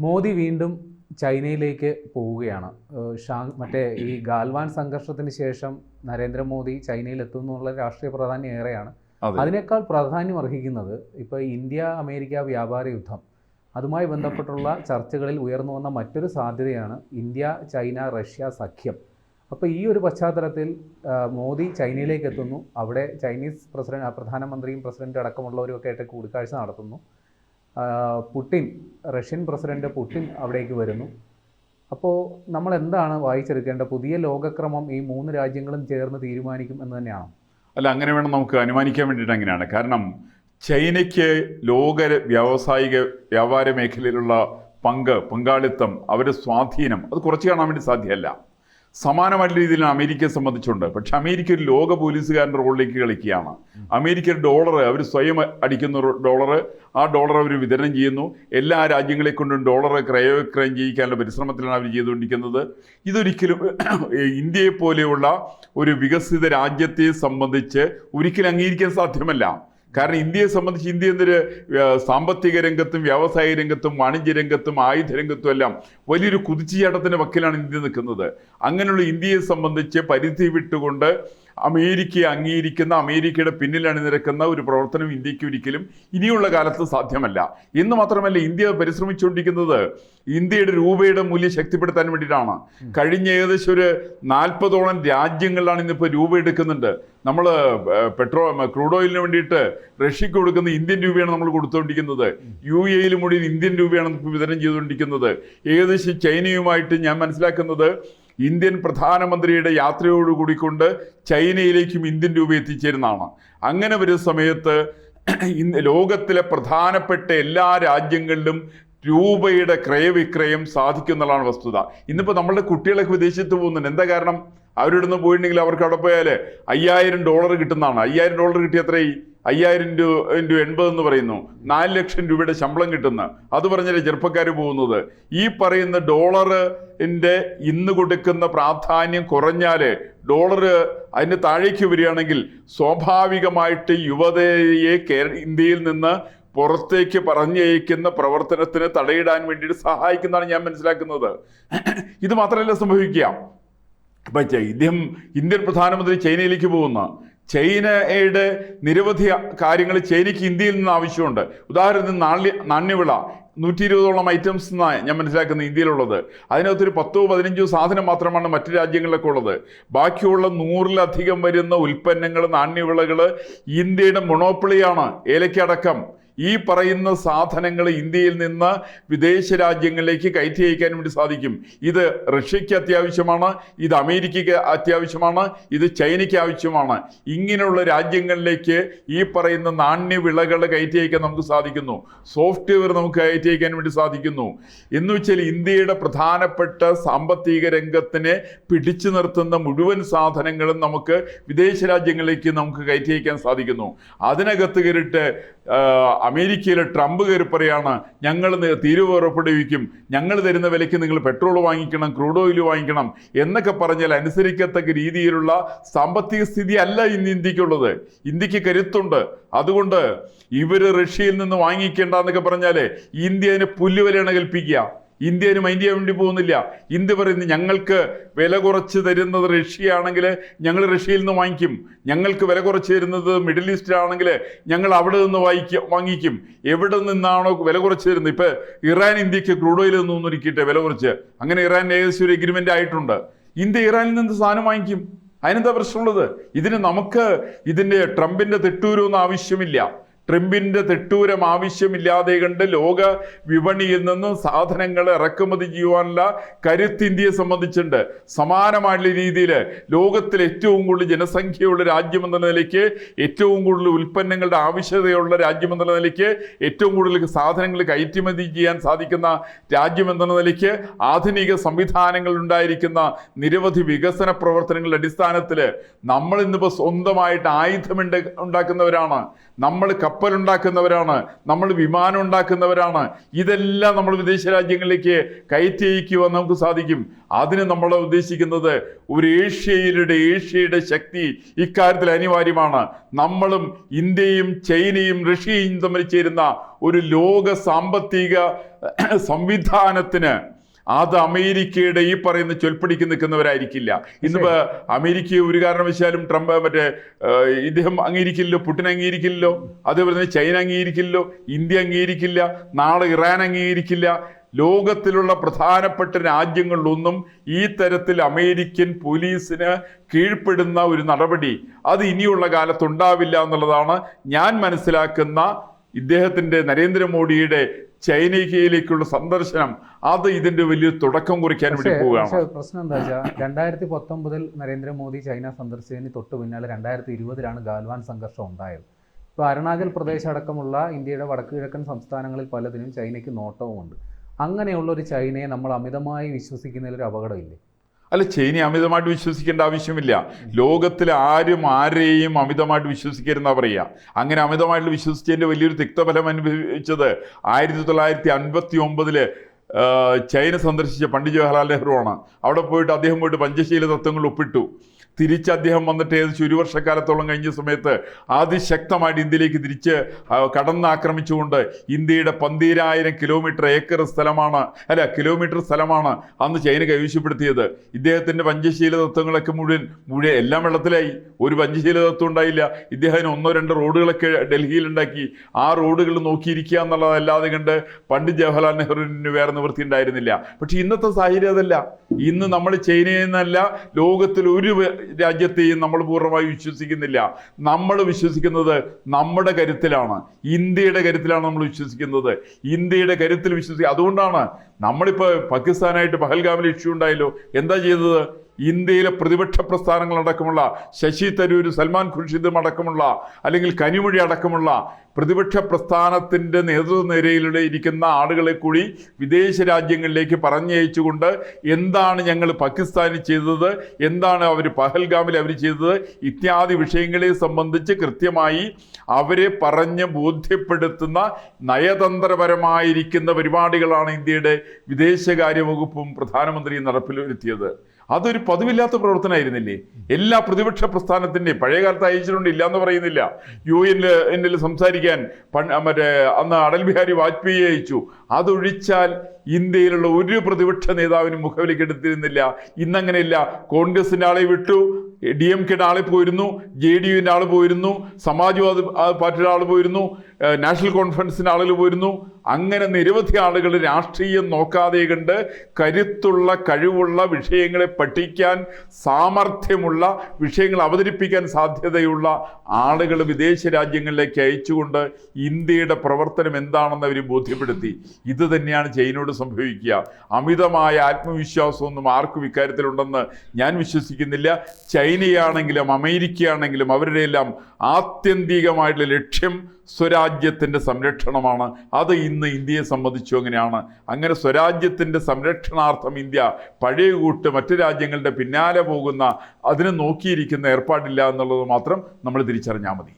മോദി വീണ്ടും ചൈനയിലേക്ക് പോവുകയാണ്. മറ്റേ ഈ ഗാൽവാൻ സംഘർഷത്തിന് ശേഷം നരേന്ദ്രമോദി ചൈനയിൽ എത്തുന്നുള്ള രാഷ്ട്രീയ പ്രാധാന്യം ഏറെയാണ്. അതിനേക്കാൾ പ്രാധാന്യം അർഹിക്കുന്നത് ഇപ്പോൾ ഇന്ത്യ അമേരിക്ക വ്യാപാര യുദ്ധം, അതുമായി ബന്ധപ്പെട്ടുള്ള ചർച്ചകളിൽ ഉയർന്നു വന്ന മറ്റൊരു സാധ്യതയാണ് ഇന്ത്യ ചൈന റഷ്യ സഖ്യം. അപ്പോൾ ഈ ഒരു പശ്ചാത്തലത്തിൽ മോദി ചൈനയിലേക്ക് എത്തുന്നു. അവിടെ ചൈനീസ് പ്രധാനമന്ത്രിയും പ്രസിഡന്റ് അടക്കമുള്ളവരുമൊക്കെ ആയിട്ട് കൂടിക്കാഴ്ച നടത്തുന്നു. പുടിൻ, റഷ്യൻ പ്രസിഡന്റ് പുടിൻ അവിടേക്ക് വരുന്നു. അപ്പോൾ നമ്മൾ എന്താണ് വായിച്ചെടുക്കേണ്ട? പുതിയ ലോകക്രമം ഈ മൂന്ന് രാജ്യങ്ങളും ചേർന്ന് തീരുമാനിക്കും എന്ന് തന്നെയാണോ? അല്ല, അങ്ങനെ വേണം നമുക്ക് അനുമാനിക്കാൻ വേണ്ടിയിട്ട്. അങ്ങനെയാണ്. കാരണം ചൈനയ്ക്ക് ലോക വ്യാപാര മേഖലയിലുള്ള പങ്കാളിത്തം, അവരുടെ സ്വാധീനം അത് കുറച്ച് കാണാൻ വേണ്ടി സാധ്യമല്ല. സമാനമായിട്ടുള്ള രീതിയിൽ അമേരിക്കയെ സംബന്ധിച്ചുണ്ട്. പക്ഷെ അമേരിക്ക ഒരു ലോക പോലീസുകാരൻ്റെ റോളിലേക്ക് കളിക്കുകയാണ്. അമേരിക്ക ഡോളർ, അവർ സ്വയം അടിക്കുന്ന ഡോളർ, ആ ഡോളർ അവർ വിതരണം ചെയ്യുന്നു. എല്ലാ രാജ്യങ്ങളെ കൊണ്ടും ഡോളർ ക്രയവിക്രയം ചെയ്യിക്കാനുള്ള പരിശ്രമത്തിലാണ് അവർ ചെയ്തുകൊണ്ടിരിക്കുന്നത്. ഇതൊരിക്കലും ഇന്ത്യയെ പോലെയുള്ള ഒരു വികസിത രാജ്യത്തെ സംബന്ധിച്ച് ഒരിക്കലും അംഗീകരിക്കാൻ സാധ്യമല്ല. കാരണം ഇന്ത്യയെ സംബന്ധിച്ച് ഇന്ത്യ എന്നൊരു സാമ്പത്തിക രംഗത്തും വ്യാവസായിക രംഗത്തും വാണിജ്യ രംഗത്തും ആയുധ രംഗത്തും എല്ലാം വലിയൊരു കുതിച്ചുചാട്ടത്തിൻ്റെ വക്കിലാണ് ഇന്ത്യ നിൽക്കുന്നത്. അങ്ങനെയുള്ള ഇന്ത്യയെ സംബന്ധിച്ച് പരിധി വിട്ടുകൊണ്ട് അമേരിക്കയെ അംഗീകരിക്കുന്ന, അമേരിക്കയുടെ പിന്നിൽ അണിനിരക്കുന്ന ഒരു പ്രവർത്തനം ഇന്ത്യക്ക് ഒരിക്കലും ഇനിയുള്ള കാലത്ത് സാധ്യമല്ല. എന്ന് മാത്രമല്ല, ഇന്ത്യ പരിശ്രമിച്ചുകൊണ്ടിരിക്കുന്നത് ഇന്ത്യയുടെ രൂപയുടെ മൂല്യം ശക്തിപ്പെടുത്താൻ വേണ്ടിയിട്ടാണ്. കഴിഞ്ഞ ഏകദേശം ഒരു 40ഓളം രാജ്യങ്ങളിലാണ് ഇന്നിപ്പോൾ രൂപ എടുക്കുന്നുണ്ട്. നമ്മൾ ക്രൂഡ് ഓയിലിന് വേണ്ടിയിട്ട് റഷ്യക്ക് കൊടുക്കുന്ന ഇന്ത്യൻ രൂപയാണ് നമ്മൾ കൊടുത്തുകൊണ്ടിരിക്കുന്നത്. UAE മുഴുവൻ ഇന്ത്യൻ രൂപയാണ് ഇപ്പോൾ വിതരണം ചെയ്തുകൊണ്ടിരിക്കുന്നത്. ഏകദേശം ചൈനയുമായിട്ട് ഞാൻ മനസ്സിലാക്കുന്നത് ഇന്ത്യൻ പ്രധാനമന്ത്രിയുടെ യാത്രയോടുകൂടിക്കൊണ്ട് ചൈനയിലേക്കും ഇന്ത്യൻ രൂപ എത്തിച്ചേരുന്നതാണ്. അങ്ങനെ വരുന്ന സമയത്ത് ലോകത്തിലെ പ്രധാനപ്പെട്ട എല്ലാ രാജ്യങ്ങളിലും രൂപയുടെ ക്രയവിക്രയം സാധിക്കുന്നുള്ളതാണ് വസ്തുത. ഇന്നിപ്പോൾ നമ്മളുടെ കുട്ടികളൊക്കെ വിദേശത്ത് പോകുന്നുണ്ട്. എന്താ കാരണം? അവരുടെ നിന്ന് പോയിട്ടുണ്ടെങ്കിൽ അവർക്ക് അവിടെ പോയാൽ $5000 കിട്ടുന്നതാണ്. $5000 കിട്ടിയ എത്രയായി? 5000 × 80 എന്ന് പറയുന്നു. 4 ലക്ഷം രൂപയുടെ ശമ്പളം കിട്ടുന്ന, അത് പറഞ്ഞാലേ ചെറുപ്പക്കാർ പോകുന്നത്. ഈ പറയുന്ന ഡോളറിൻ്റെ ഇന്ന് കൊടുക്കുന്ന പ്രാധാന്യം കുറഞ്ഞാൽ, ഡോളർ അതിന് താഴേക്ക് വരികയാണെങ്കിൽ സ്വാഭാവികമായിട്ട് യുവതയെ ഇന്ത്യയിൽ നിന്ന് പുറത്തേക്ക് പറഞ്ഞയക്കുന്ന പ്രവർത്തനത്തിന് തടയിടാൻ വേണ്ടിയിട്ട് സഹായിക്കുന്നതാണ് ഞാൻ മനസ്സിലാക്കുന്നത്. ഇത് മാത്രമല്ല സംഭവിക്കുക. ഇപ്പം ഇന്ത്യൻ പ്രധാനമന്ത്രി ചൈനയിലേക്ക് പോകുന്ന, ചൈനയുടെ നിരവധി കാര്യങ്ങൾ ചൈനയ്ക്ക് ഇന്ത്യയിൽ നിന്ന് ആവശ്യമുണ്ട്. ഉദാഹരണത്തിന് നാണ്യവിള 120ഓളം ഐറ്റംസ് എന്നാണ് ഞാൻ മനസ്സിലാക്കുന്നത് ഇന്ത്യയിലുള്ളത്. അതിനകത്തൊരു 10-15 സാധനം മാത്രമാണ് മറ്റു രാജ്യങ്ങളിലൊക്കെ ഉള്ളത്. ബാക്കിയുള്ള 100-ലധികം വരുന്ന ഉൽപ്പന്നങ്ങൾ, നാണ്യവിളകൾ ഇന്ത്യയുടെ മൊണോപ്പൊളിയാണ്. ഏലക്കടക്കം ഈ പറയുന്ന സാധനങ്ങൾ ഇന്ത്യയിൽ നിന്ന് വിദേശ രാജ്യങ്ങളിലേക്ക് കയറ്റി അയക്കാൻ വേണ്ടി സാധിക്കും. ഇത് റഷ്യയ്ക്ക് അത്യാവശ്യമാണ്, ഇത് അമേരിക്കയ്ക്ക് അത്യാവശ്യമാണ്, ഇത് ചൈനയ്ക്ക് ആവശ്യമാണ്. ഇങ്ങനെയുള്ള രാജ്യങ്ങളിലേക്ക് ഈ പറയുന്ന നാണ്യവിളകൾ കയറ്റി അയക്കാൻ നമുക്ക് സാധിക്കുന്നു. സോഫ്റ്റ്വെയർ നമുക്ക് കയറ്റി അയക്കാൻ വേണ്ടി സാധിക്കുന്നു. എന്ന് വെച്ചാൽ ഇന്ത്യയുടെ പ്രധാനപ്പെട്ട സാമ്പത്തിക രംഗത്തിനെ പിടിച്ചു നിർത്തുന്ന മുഴുവൻ സാധനങ്ങളും നമുക്ക് വിദേശ രാജ്യങ്ങളിലേക്ക് നമുക്ക് കയറ്റി അയക്കാൻ സാധിക്കുന്നു. അതിനകത്ത് കയറിയിട്ട് അമേരിക്കയിലെ ട്രംപ് കയറി പറയാണ്, ഞങ്ങൾ തീരുവ പുറപ്പെടുവിക്കും, ഞങ്ങൾ തരുന്ന വിലയ്ക്ക് നിങ്ങൾ പെട്രോൾ വാങ്ങിക്കണം, ക്രൂഡ് ഓയിൽ വാങ്ങിക്കണം എന്നൊക്കെ പറഞ്ഞാൽ അനുസരിക്കത്തക്ക രീതിയിലുള്ള സാമ്പത്തിക സ്ഥിതി അല്ല ഇന്ന് ഇന്ത്യക്കുള്ളത്. ഇന്ത്യക്ക് കരുത്തുണ്ട്. അതുകൊണ്ട് ഇവർ റഷ്യയിൽ നിന്ന് വാങ്ങിക്കേണ്ടെന്നൊക്കെ പറഞ്ഞാൽ ഇന്ത്യ അതിന് പുല്ലുവിലയാണ് കൽപ്പിക്കുക. ഇന്ത്യന് മൈൻഡ് ചെയ്യാൻ വേണ്ടി പോകുന്നില്ല. ഇന്ത്യ പറയുന്നത്, ഞങ്ങൾക്ക് വില കുറച്ച് തരുന്നത് റഷ്യയാണെങ്കിൽ ഞങ്ങൾ റഷ്യയിൽ നിന്ന് വാങ്ങിക്കും, ഞങ്ങൾക്ക് വില കുറച്ച് തരുന്നത് മിഡിൽ ഈസ്റ്റിലാണെങ്കിൽ ഞങ്ങൾ അവിടെ നിന്ന് വാങ്ങിക്കും. എവിടെ നിന്നാണോ വില കുറച്ച് തരുന്നത്, ഇപ്പം ഇറാൻ ഇന്ത്യക്ക് ക്രൂഡ് ഓയിൽ ഒന്നും ഒരുക്കിയിട്ട് വില കുറച്ച്, അങ്ങനെ ഇറാൻ ഏകദേശം ഒരു എഗ്രിമെൻ്റ് ആയിട്ടുണ്ട്. ഇന്ത്യ ഇറാനിൽ നിന്ന് സാധനം വാങ്ങിക്കും. അതിനെന്താ പ്രശ്നമുള്ളത്? ഇതിൻ്റെ ട്രംപിൻ്റെ തെട്ടൂരൊന്നും ആവശ്യമില്ല. ട്രംപിൻ്റെ തെട്ടൂരം ആവശ്യമില്ലാതെ കണ്ട് ലോക വിപണിയിൽ നിന്നും സാധനങ്ങൾ ഇറക്കുമതി ചെയ്യുവാനുള്ള കരുത്ത് ഇന്ത്യയെ സംബന്ധിച്ചുണ്ട്. സമാനമായിട്ടുള്ള രീതിയിൽ ലോകത്തിൽ ഏറ്റവും കൂടുതൽ ജനസംഖ്യയുള്ള രാജ്യമെന്ന നിലയ്ക്ക്, ഏറ്റവും കൂടുതൽ ഉൽപ്പന്നങ്ങളുടെ ആവശ്യതയുള്ള രാജ്യമെന്ന നിലയ്ക്ക്, ഏറ്റവും കൂടുതൽ സാധനങ്ങൾ കയറ്റുമതി ചെയ്യാൻ സാധിക്കുന്ന രാജ്യമെന്ന നിലയ്ക്ക്, ആധുനിക സംവിധാനങ്ങൾ ഉണ്ടായിരിക്കുന്ന നിരവധി വികസന പ്രവർത്തനങ്ങളുടെ അടിസ്ഥാനത്തിൽ നമ്മൾ ഇന്നിപ്പോൾ സ്വന്തമായിട്ട് ആയുധം ഉണ്ടാക്കുന്നവരാണ്. നമ്മൾ കപ്പലുണ്ടാക്കുന്നവരാണ്, നമ്മൾ വിമാനം ഉണ്ടാക്കുന്നവരാണ്. ഇതെല്ലാം നമ്മൾ വിദേശ രാജ്യങ്ങളിലേക്ക് കയറ്റി അയക്കുവാൻ നമുക്ക് സാധിക്കും. അതിന് നമ്മൾ ഉദ്ദേശിക്കുന്നത് ഒരു ഏഷ്യയുടെ ശക്തി ഇക്കാര്യത്തിൽ അനിവാര്യമാണ്. നമ്മളും ഇന്ത്യയും ചൈനയും റഷ്യയും തമ്മിൽ ചേരുന്ന ഒരു ലോക സാമ്പത്തിക സംവിധാനത്തിന് അത് അമേരിക്കയുടെ ഈ പറയുന്ന ചൊൽപ്പടിക്ക് നിൽക്കുന്നവരായിരിക്കില്ല. ഇന്നിപ്പോ അമേരിക്ക ഒരു കാരണവശാലും ഇദ്ദേഹം അംഗീകരിക്കില്ലല്ലോ, പുടിൻ അംഗീകരിക്കില്ലല്ലോ, അതേപോലെ തന്നെ ചൈന അംഗീകരിക്കില്ലല്ലോ, ഇന്ത്യ അംഗീകരിക്കില്ല, നാളെ ഇറാൻ അംഗീകരിക്കില്ല. ലോകത്തിലുള്ള പ്രധാനപ്പെട്ട രാജ്യങ്ങളിലൊന്നും ഈ തരത്തിൽ അമേരിക്കൻ പോലീസിന് കീഴ്പ്പെടുന്ന ഒരു നടപടി അത് ഇനിയുള്ള കാലത്തുണ്ടാവില്ല എന്നുള്ളതാണ് ഞാൻ മനസ്സിലാക്കുന്ന ഇദ്ദേഹത്തിൻ്റെ നരേന്ദ്രമോദിയുടെ ചൈനയിലേക്കുള്ള സന്ദർശനം. അത് ഇതിന്റെ വലിയ തുടക്കം കുറിക്കാൻ വേണ്ടി പോവുകയാണ്. പ്രശ്നം എന്താ വെച്ചാൽ 2019 നരേന്ദ്രമോദി ചൈന സന്ദർശിച്ചതിന് തൊട്ട് പിന്നാലെ 2020 ഗാൽവാൻ സംഘർഷം ഉണ്ടായത്. ഇപ്പോൾ അരുണാചൽ പ്രദേശ് അടക്കമുള്ള ഇന്ത്യയുടെ വടക്കു കിഴക്കൻ സംസ്ഥാനങ്ങളിൽ പലതിനും ചൈനയ്ക്ക് നോട്ടവുമുണ്ട്. അങ്ങനെയുള്ള ഒരു ചൈനയെ നമ്മൾ അമിതമായി വിശ്വസിക്കുന്നതിൽ ഒരു അപകടമില്ലേ? അല്ല, ചൈനയെ അമിതമായിട്ട് വിശ്വസിക്കേണ്ട ആവശ്യമില്ല. ലോകത്തിൽ ആരെയും അമിതമായിട്ട് വിശ്വസിക്കരുതെന്നാ പറയുക. അങ്ങനെ അമിതമായിട്ട് വിശ്വസിച്ചതിൻ്റെ വലിയൊരു തിക്തഫലം അനുഭവിച്ചത് 1959 ചൈന സന്ദർശിച്ച പണ്ഡിറ്റ് ജവഹർലാൽ നെഹ്റു ആണ്. അവിടെ പോയിട്ട് അദ്ദേഹം പഞ്ചശീല തത്വങ്ങൾ ഒപ്പിട്ടു. തിരിച്ച് അദ്ദേഹം വന്നിട്ട് ഏകദേശം 1 വർഷക്കാലത്തോളം കഴിഞ്ഞ സമയത്ത് അതിശക്തമായിട്ട് ഇന്ത്യയിലേക്ക് തിരിച്ച് കടന്നാക്രമിച്ചുകൊണ്ട് ഇന്ത്യയുടെ 12,000 കിലോമീറ്റർ സ്ഥലമാണ് അന്ന് ചൈന കൈവശപ്പെടുത്തിയത്. ഇദ്ദേഹത്തിൻ്റെ പഞ്ചശീല തത്വങ്ങളൊക്കെ മുഴുവൻ എല്ലാം വെള്ളത്തിലായി. ഒരു പഞ്ചശീല തത്വം ഉണ്ടായില്ല. ഇദ്ദേഹത്തിന് 1-2 റോഡുകളൊക്കെ ഡൽഹിയിലുണ്ടാക്കി. ആ റോഡുകൾ നോക്കിയിരിക്കുക എന്നുള്ളതല്ലാതെ കണ്ട് പണ്ഡിറ്റ് ജവഹർലാൽ നെഹ്റുവിന് വേറെ നിവൃത്തി ഉണ്ടായിരുന്നില്ല. പക്ഷെ ഇന്നത്തെ സാഹചര്യം അതല്ല. ഇന്ന് നമ്മൾ ചൈനയിൽ നിന്നല്ല, ലോകത്തിൽ ഒരു രാജ്യത്തെയും നമ്മൾ പൂർണ്ണമായി വിശ്വസിക്കുന്നില്ല. നമ്മൾ വിശ്വസിക്കുന്നത് നമ്മുടെ കരുത്തിലാണ്, ഇന്ത്യയുടെ കരുത്തിലാണ് നമ്മൾ വിശ്വസിക്കുന്നത്. ഇന്ത്യയുടെ കരുത്തിൽ വിശ്വസിക്കുക. അതുകൊണ്ടാണ് നമ്മളിപ്പോൾ പാകിസ്ഥാനായിട്ട് പഹൽഗാമിൽ ഇഷ്യൂ ഉണ്ടായല്ലോ. എന്താ ചെയ്തത്? ഇന്ത്യയിലെ പ്രതിപക്ഷ പ്രസ്ഥാനങ്ങളടക്കമുള്ള ശശി തരൂർ, സൽമാൻ ഖുർഷിദും അടക്കമുള്ള, അല്ലെങ്കിൽ കനിമൊഴി അടക്കമുള്ള പ്രതിപക്ഷ പ്രസ്ഥാനത്തിൻ്റെ നേതൃനിരയിലൂടെ ഇരിക്കുന്ന ആളുകളെ കൂടി വിദേശ രാജ്യങ്ങളിലേക്ക് പറഞ്ഞയച്ചുകൊണ്ട് എന്താണ് ഞങ്ങൾ പാകിസ്ഥാനിൽ ചെയ്തത്, എന്താണ് അവർ പഹൽഗാമിൽ അവർ ചെയ്തത് ഇത്യാദി വിഷയങ്ങളെ സംബന്ധിച്ച് കൃത്യമായി അവരെ പറഞ്ഞ് ബോധ്യപ്പെടുത്തുന്ന നയതന്ത്രപരമായിരിക്കുന്ന പരിപാടികളാണ് ഇന്ത്യയുടെ വിദേശകാര്യ വകുപ്പും പ്രധാനമന്ത്രിയും നടപ്പിൽ വരുത്തിയത്. അതൊരു പതിവില്ലാത്ത പ്രവർത്തനമായിരുന്നില്ലേ? എല്ലാ പ്രതിപക്ഷ പ്രസ്ഥാനത്തിൻ്റെയും പഴയകാലത്ത് അയച്ചിട്ടുണ്ട്, ഇല്ലയെന്ന് പറയുന്നില്ല. UN-ൽ സംസാരിക്കാൻ അന്ന് അടൽ ബിഹാരി വാജ്പേയി അയച്ചു. അതൊഴിച്ചാൽ ഇന്ത്യയിലുള്ള ഒരു പ്രതിപക്ഷ നേതാവിനും മുഖവിലേക്ക് എടുത്തിരുന്നില്ല. ഇന്നങ്ങനെയില്ല. കോൺഗ്രസിൻ്റെ ആളെ വിട്ടു, DMKയുടെ ആളെ പോയിരുന്നു, JDUവിൻ്റെ ആൾ പോയിരുന്നു, സമാജ്വാദി പാർട്ടിയുടെ ആൾ പോയിരുന്നു, നാഷണൽ കോൺഫറൻസിൻ്റെ ആളുകൾ പോയിരുന്നു. അങ്ങനെ നിരവധി ആളുകൾ രാഷ്ട്രീയം നോക്കാതെ കണ്ട് കരുത്തുള്ള കഴിവുള്ള വിഷയങ്ങളെ പഠിക്കാൻ സാമർഥ്യമുള്ള വിഷയങ്ങൾ അവതരിപ്പിക്കാൻ സാധ്യതയുള്ള ആളുകൾ വിദേശ രാജ്യങ്ങളിലേക്ക് അയച്ചുകൊണ്ട് ഇന്ത്യയുടെ പ്രവർത്തനം എന്താണെന്ന് അവർ ബോധ്യപ്പെടുത്തി. ഇത് തന്നെയാണ് ചൈനയോട് സംഭവിക്കുക. അമിതമായ ആത്മവിശ്വാസമൊന്നും ആർക്കും ഇക്കാര്യത്തിലുണ്ടെന്ന് ഞാൻ വിശ്വസിക്കുന്നില്ല. ചൈനയാണെങ്കിലും അമേരിക്കയാണെങ്കിലും അവരുടെ എല്ലാം ആത്യന്തികമായിട്ടുള്ള ലക്ഷ്യം സ്വരാജ്യത്തിൻ്റെ സംരക്ഷണമാണ്. അത് ഇന്ന് ഇന്ത്യയെ സംബന്ധിച്ചു അങ്ങനെയാണ്. അങ്ങനെ സ്വരാജ്യത്തിൻ്റെ സംരക്ഷണാർത്ഥം ഇന്ത്യ പഴയ കൂട്ട് മറ്റു രാജ്യങ്ങളുടെ പിന്നാലെ പോകുന്ന, അതിനെ നോക്കിയിരിക്കുന്ന ഏർപ്പാടില്ല എന്നുള്ളത് മാത്രം നമ്മൾ തിരിച്ചറിഞ്ഞാൽ മതി.